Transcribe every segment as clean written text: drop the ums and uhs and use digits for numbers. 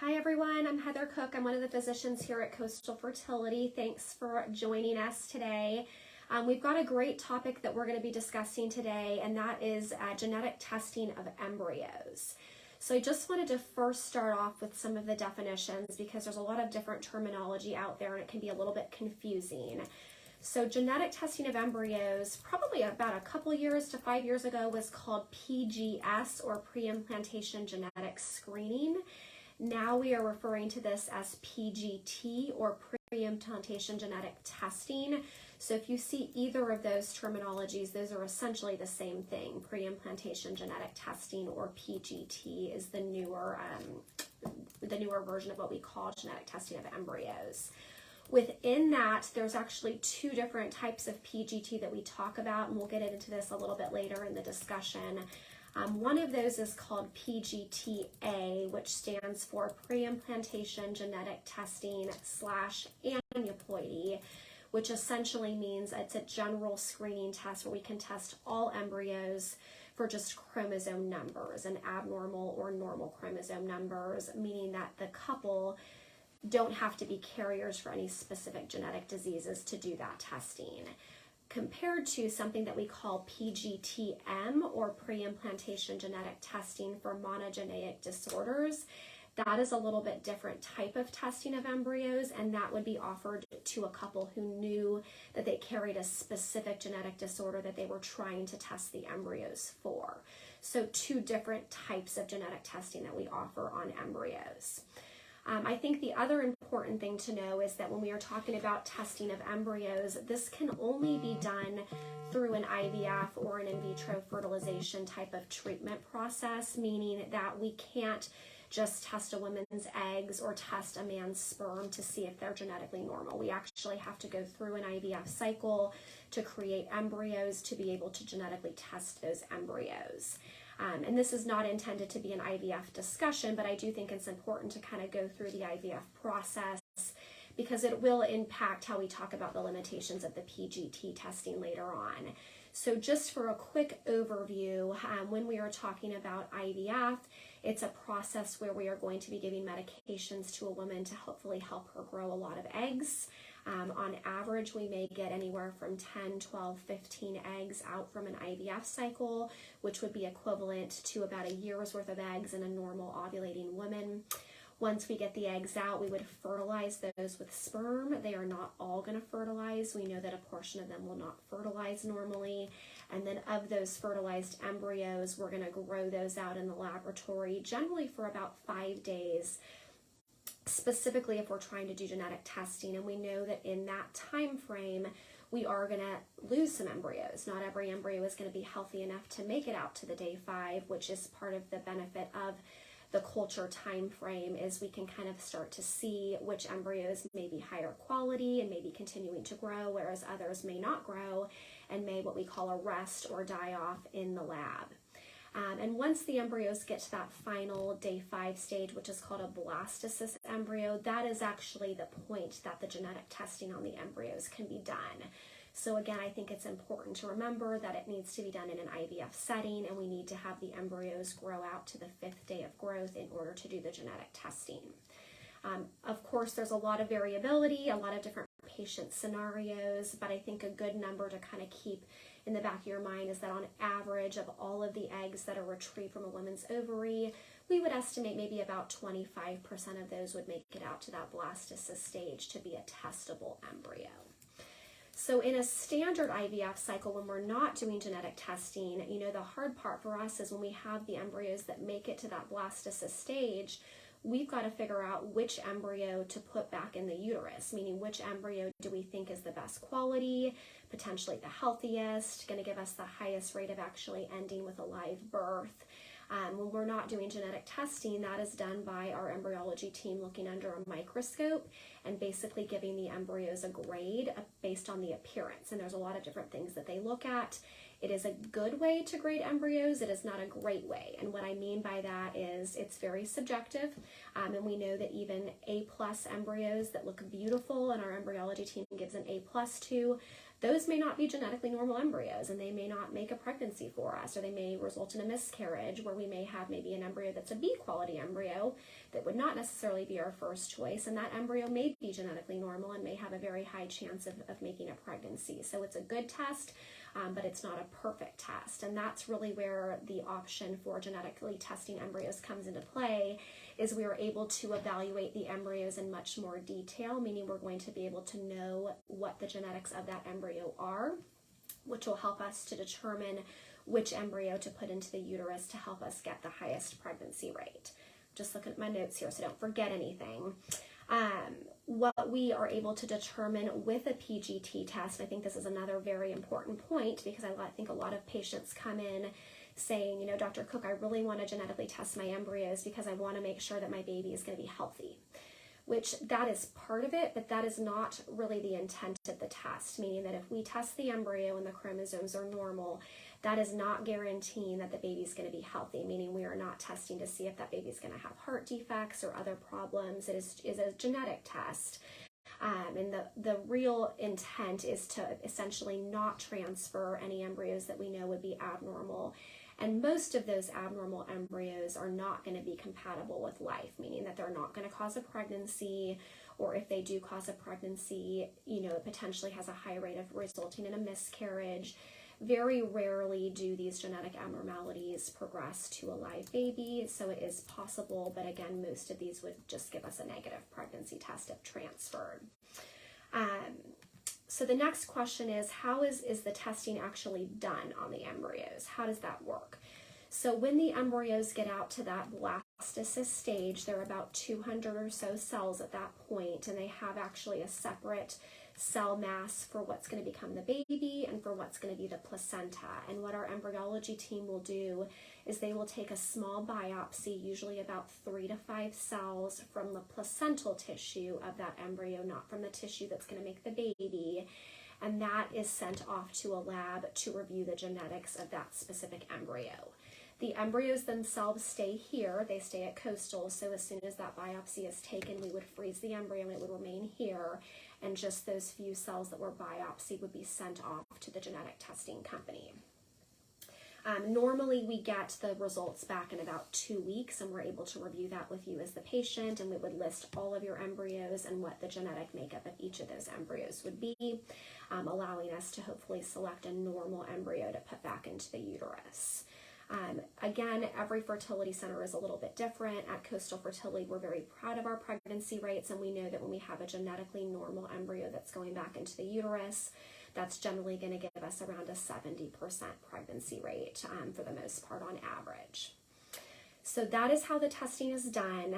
Hi everyone, I'm Heather Cook. I'm one of the physicians here at Coastal Fertility. Thanks for joining us today. We've got a great topic that we're going to be discussing today, and that is genetic testing of embryos. So I just wanted to first start off with some of the definitions because there's a lot of different terminology out there and it can be a little bit confusing. So genetic testing of embryos, probably about a couple years to 5 years ago, was called PGS, or pre-implantation genetic screening. Now we are referring to this as PGT, or pre-implantation genetic testing. So if you see either of those terminologies, those are essentially the same thing. Pre-implantation genetic testing, or PGT, is the newer version of what we call genetic testing of embryos. Within that, there's actually two different types of PGT that we talk about, and we'll get into this a little bit later in the discussion. One of those is called PGTA, which stands for Pre-Implantation Genetic Testing / Aneuploidy, which essentially means it's a general screening test where we can test all embryos for just chromosome numbers and abnormal or normal chromosome numbers, meaning that the couple don't have to be carriers for any specific genetic diseases to do that testing. Compared to something that we call PGTM, or pre-implantation genetic testing for monogenetic disorders, that is a little bit different type of testing of embryos, and that would be offered to a couple who knew that they carried a specific genetic disorder that they were trying to test the embryos for. So two different types of genetic testing that we offer on embryos. I think the other important thing to know is that when we are talking about testing of embryos, this can only be done through an IVF or an in vitro fertilization type of treatment process, meaning that we can't just test a woman's eggs or test a man's sperm to see if they're genetically normal. We actually have to go through an IVF cycle to create embryos to be able to genetically test those embryos. And this is not intended to be an IVF discussion, but I do think it's important to kind of go through the IVF process because it will impact how we talk about the limitations of the PGT testing later on. So just for a quick overview, when we are talking about IVF, it's a process where we are going to be giving medications to a woman to hopefully help her grow a lot of eggs. On average, we may get anywhere from 10, 12, 15 eggs out from an IVF cycle, which would be equivalent to about a year's worth of eggs in a normal ovulating woman. Once we get the eggs out, we would fertilize those with sperm. They are not all going to fertilize. We know that a portion of them will not fertilize normally. And then of those fertilized embryos, we're going to grow those out in the laboratory, generally for about 5 days, specifically if we're trying to do genetic testing. And we know that in that time frame, we are going to lose some embryos. Not every embryo is going to be healthy enough to make it out to the day 5, which is part of the benefit of the culture time frame, is we can kind of start to see which embryos may be higher quality and may be continuing to grow, whereas others may not grow and may what we call arrest or die off in the lab. And once the embryos get to that final day 5 stage, which is called a blastocyst embryo, that is actually the point that the genetic testing on the embryos can be done. So again, I think it's important to remember that it needs to be done in an IVF setting, and we need to have the embryos grow out to the 5th day of growth in order to do the genetic testing. Of course, there's a lot of variability, a lot of different patient scenarios, but I think a good number to kind of keep in the back of your mind is that on average of all of the eggs that are retrieved from a woman's ovary, we would estimate maybe about 25% of those would make it out to that blastocyst stage to be a testable embryo. So in a standard IVF cycle, when we're not doing genetic testing, the hard part for us is when we have the embryos that make it to that blastocyst stage, we've got to figure out which embryo to put back in the uterus, meaning which embryo do we think is the best quality, potentially the healthiest, going to give us the highest rate of actually ending with a live birth. When we're not doing genetic testing, that is done by our embryology team looking under a microscope and basically giving the embryos a grade based on the appearance. And there's a lot of different things that they look at. It is a good way to grade embryos. It is not a great way. And what I mean by that is it's very subjective. And we know that even A+ embryos that look beautiful and our embryology team gives an A+ to, those may not be genetically normal embryos, and they may not make a pregnancy for us, or they may result in a miscarriage where we may have maybe an embryo that's a B quality embryo that would not necessarily be our first choice, and that embryo may be genetically normal and may have a very high chance of making a pregnancy. So it's a good test, but it's not a perfect test, and that's really where the option for genetically testing embryos comes into play, is we are able to evaluate the embryos in much more detail, meaning we're going to be able to know what the genetics of that embryo are, which will help us to determine which embryo to put into the uterus to help us get the highest pregnancy rate. Just looking at my notes here so don't forget anything. What we are able to determine with a PGT test, I think this is another very important point, because I think a lot of patients come in saying, you know, Dr. Cook, I really want to genetically test my embryos because I want to make sure that my baby is going to be healthy, which that is part of it, but that is not really the intent of the test, meaning that if we test the embryo and the chromosomes are normal, that is not guaranteeing that the baby is going to be healthy, meaning we are not testing to see if that baby is going to have heart defects or other problems. It is a genetic test. And the real intent is to essentially not transfer any embryos that we know would be abnormal. And most of those abnormal embryos are not going to be compatible with life, meaning that they're not going to cause a pregnancy, or if they do cause a pregnancy, you know, it potentially has a high rate of resulting in a miscarriage. Very rarely do these genetic abnormalities progress to a live baby, so it is possible, but again, most of these would just give us a negative pregnancy test if transferred. So the next question is, how is the testing actually done on the embryos? How does that work? So when the embryos get out to that blastocyst stage, there are about 200 or so cells at that point, and they have actually a separate cell mass for what's going to become the baby and for what's going to be the placenta. And what our embryology team will do is they will take a small biopsy, usually about 3 to 5 cells from the placental tissue of that embryo, not from the tissue that's going to make the baby, and that is sent off to a lab to review the genetics of that specific embryo. The embryos themselves stay here, they stay at Coastal, so as soon as that biopsy is taken, we would freeze the embryo and it would remain here, and just those few cells that were biopsied would be sent off to the genetic testing company. Normally we get the results back in about 2 weeks, and we're able to review that with you as the patient, and we would list all of your embryos and what the genetic makeup of each of those embryos would be, allowing us to hopefully select a normal embryo to put back into the uterus. Again, every fertility center is a little bit different. At Coastal Fertility, we're very proud of our pregnancy rates, and we know that when we have a genetically normal embryo that's going back into the uterus, that's generally going to give us around a 70% pregnancy rate for the most part on average. So that is how the testing is done.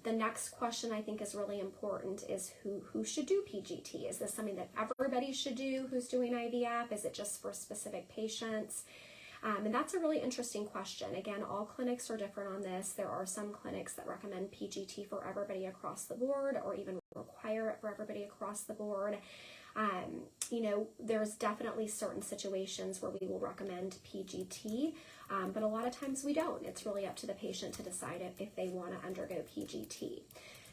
The next question I think is really important is who should do PGT? Is this something that everybody should do who's doing IVF? Is it just for specific patients? And that's a really interesting question. Again, all clinics are different on this. There are some clinics that recommend PGT for everybody across the board, or even require it for everybody across the board. You know, there's definitely certain situations where we will recommend PGT, but a lot of times we don't. It's really up to the patient to decide if they want to undergo PGT.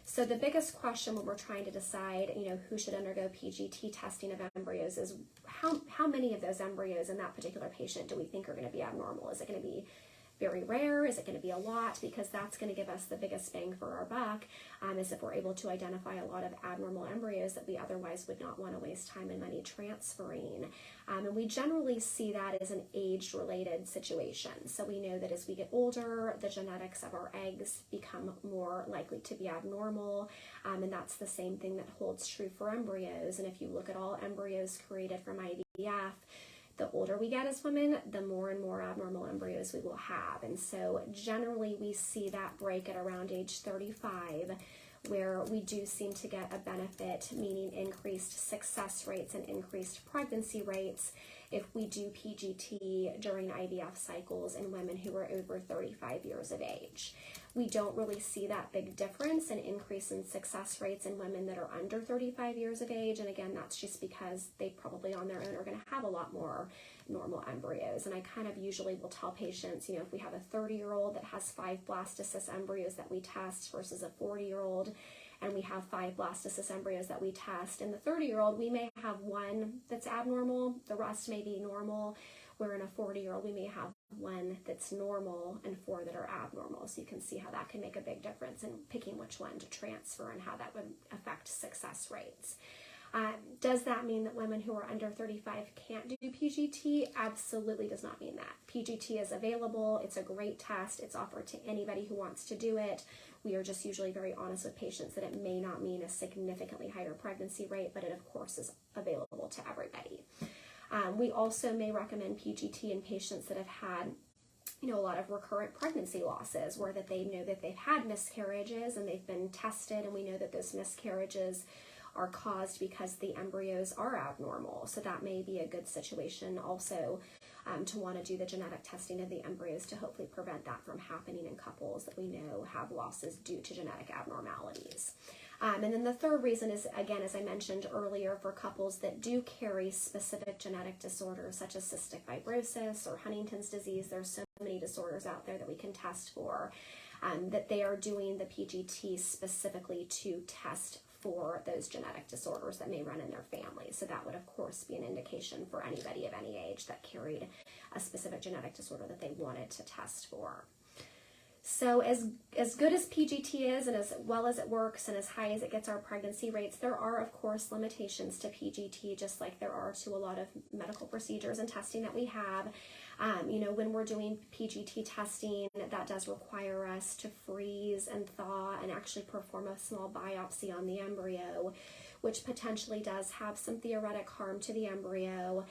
So the biggest question when we're trying to decide, you know, who should undergo PGT testing of embryos is how many of those embryos in that particular patient do we think are going to be abnormal? Is it going to be very rare? Is it going to be a lot? Because that's going to give us the biggest bang for our buck, is if we're able to identify a lot of abnormal embryos that we otherwise would not want to waste time and money transferring. And we generally see that as an age-related situation. So we know that as we get older, the genetics of our eggs become more likely to be abnormal, and that's the same thing that holds true for embryos. And if you look at all embryos created from IVF, the older we get as women, the more and more abnormal embryos we will have. And so generally we see that break at around age 35, where we do seem to get a benefit, meaning increased success rates and increased pregnancy rates if we do PGT during IVF cycles in women who are over 35 years of age. we don't really see that big difference and increase in success rates in women that are under 35 years of age. And again, that's just because they probably on their own are going to have a lot more normal embryos. And I kind of usually will tell patients, if we have a 30-year-old that has 5 blastocyst embryos that we test versus a 40-year-old, and we have 5 blastocyst embryos that we test, in the 30-year-old, we may have 1 that's abnormal, the rest may be normal, where in a 40-year-old, we may have 1 that's normal and 4 that are abnormal. So you can see how that can make a big difference in picking which one to transfer and how that would affect success rates. Does that mean that women who are under 35 can't do PGT? Absolutely does not mean that. PGT is available. It's a great test. It's offered to anybody who wants to do it. We are just usually very honest with patients that it may not mean a significantly higher pregnancy rate, but it of course is available to everybody. We also may recommend PGT in patients that have had a lot of recurrent pregnancy losses, where that they know that they've had miscarriages and they've been tested, and we know that those miscarriages are caused because the embryos are abnormal. So that may be a good situation also to want to do the genetic testing of the embryos to hopefully prevent that from happening in couples that we know have losses due to genetic abnormalities. And then the third reason is, again, as I mentioned earlier, for couples that do carry specific genetic disorders such as cystic fibrosis or Huntington's disease. There's so many disorders out there that we can test for, that they are doing the PGT specifically to test for those genetic disorders that may run in their family. So that would of course be an indication for anybody of any age that carried a specific genetic disorder that they wanted to test for. So as good as PGT is, and as well as it works, and as high as it gets our pregnancy rates, there are of course limitations to PGT, just like there are to a lot of medical procedures and testing that we have. When we're doing PGT testing, that does require us to freeze and thaw and actually perform a small biopsy on the embryo, which potentially does have some theoretic harm to the embryo.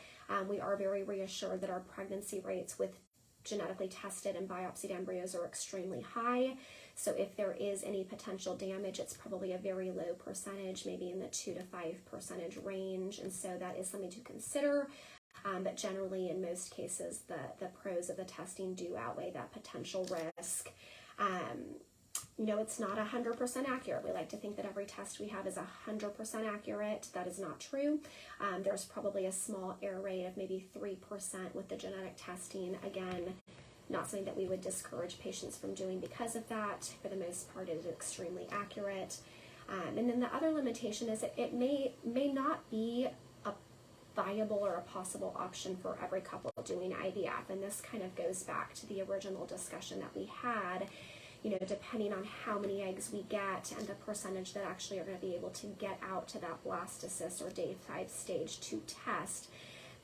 We are very reassured that our pregnancy rates with genetically tested and biopsied embryos are extremely high. So if there is any potential damage, it's probably a very low percentage, maybe in the 2 to 5% range. And so that is something to consider. But generally, in most cases, the pros of the testing do outweigh that potential risk. It's not 100% accurate. We like to think that every test we have is 100% accurate. That is not true. There's probably a small error rate of maybe 3% with the genetic testing. Again, not something that we would discourage patients from doing because of that. For the most part, it is extremely accurate. And then the other limitation is that it may not be a viable or a possible option for every couple doing IVF. And this kind of goes back to the original discussion that we had. Depending on how many eggs we get and the percentage that actually are going to be able to get out to that blastocyst or day 5 stage to test,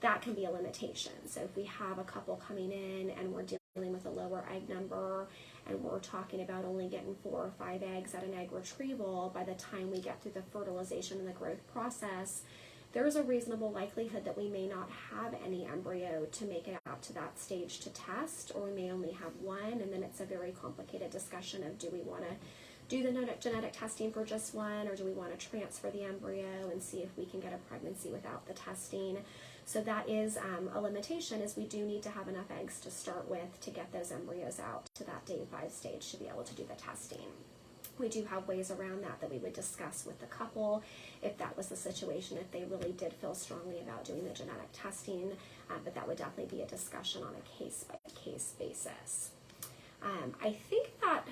that can be a limitation. So if we have a couple coming in and we're dealing with a lower egg number and we're talking about only getting 4 or 5 eggs at an egg retrieval, by the time we get through the fertilization and the growth process, there's a reasonable likelihood that we may not have any embryo to make it out to that stage to test, or we may only have 1, and then it's a very complicated discussion of, do we want to do the genetic testing for just 1, or do we want to transfer the embryo and see if we can get a pregnancy without the testing? So that is a limitation, is we do need to have enough eggs to start with to get those embryos out to that day 5 stage to be able to do the testing. We do have ways around that we would discuss with the couple if that was the situation, if they really did feel strongly about doing the genetic testing, but that would definitely be a discussion on a case-by-case basis. I think that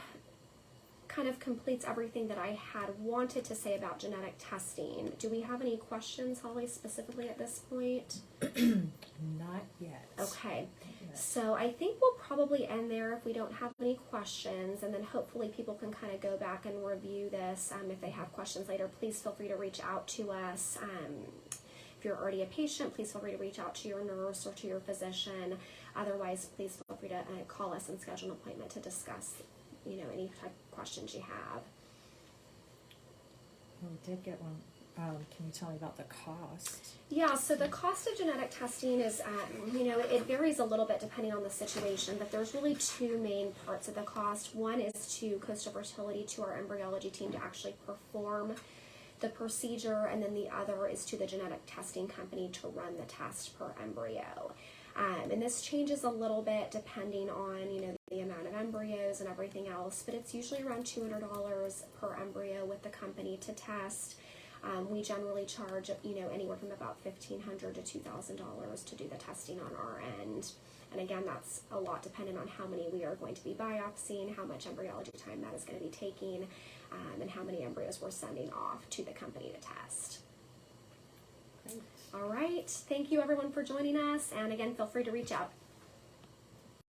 kind of completes everything that I had wanted to say about genetic testing. Do we have any questions, Holly, specifically at this point? Not yet. Okay. So I think we'll probably end there if we don't have any questions, and then hopefully people can kind of go back and review this. If they have questions later, please feel free to reach out to us. If you're already a patient, please feel free to reach out to your nurse or to your physician. Otherwise, please feel free to call us and schedule an appointment to discuss any type of questions you have. We did get one. Can you tell me about the cost? Yeah, so the cost of genetic testing is, it varies a little bit depending on the situation, but there's really 2 main parts of the cost. One is to Coastal Fertility, to our embryology team, to actually perform the procedure, and then the other is to the genetic testing company to run the test per embryo. And this changes a little bit depending on, the amount of embryos and everything else, but it's usually around $200 per embryo with the company to test. We generally charge, anywhere from about $1,500 to $2,000 to do the testing on our end. And again, that's a lot dependent on how many we are going to be biopsying, how much embryology time that is going to be taking, and how many embryos we're sending off to the company to test. Great. All right. Thank you, everyone, for joining us. And again, feel free to reach out.